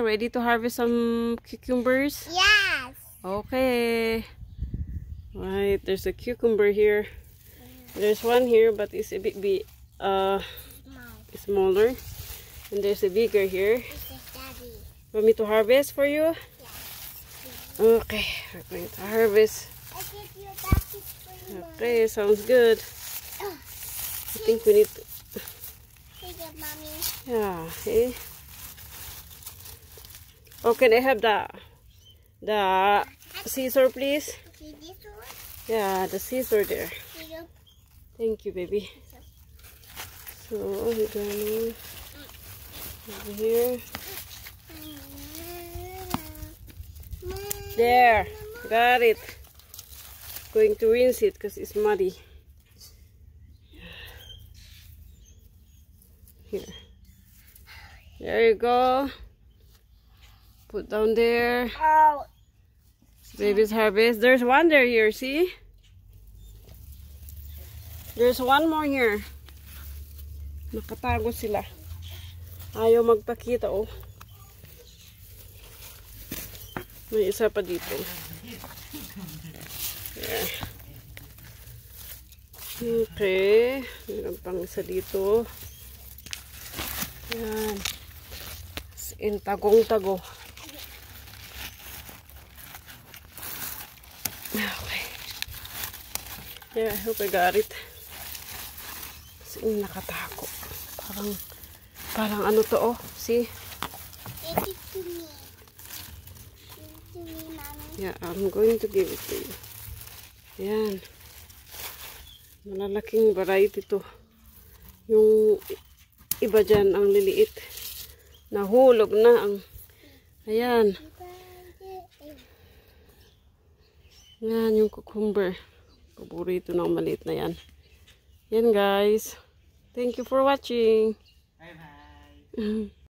Ready to harvest some cucumbers? Yes. Okay. Right, there's a cucumber here. There's one here, but it's a bit smaller. And there's a bigger here. This is Daddy. Want me to harvest for you? Yes. Okay, we're going to harvest. I give you a basket for you, Okay, sounds good. I think we need to... Take it, Mommy. Yeah, okay. Oh, can I have the scissor, please? See this one? Yeah, the scissor there. See you. Thank you, baby. So, we're going over here. There, got it. Going to rinse it because it's muddy. Here. There you go. Put down there. Oh. Baby's harvest. There's one there here, see? There's one more here. Nakatago sila. Ayaw magpakita, oh. May isa pa dito. Yeah. Okay. Meron pang isa dito. Yan. In tagong-tago. Okay. Yeah, I hope I got it. In nakatako. Parang ano to, oh. See? Give it to me. Give it to me, Mommy. Yeah, I'm going to give it to you. Ayan. Malalaking variety to. Yung iba dyan ang liliit. Nahulog na ang... Ayan. Yan yung cucumber. Paborito ng maliit na yan. Yan guys. Thank you for watching. Bye bye.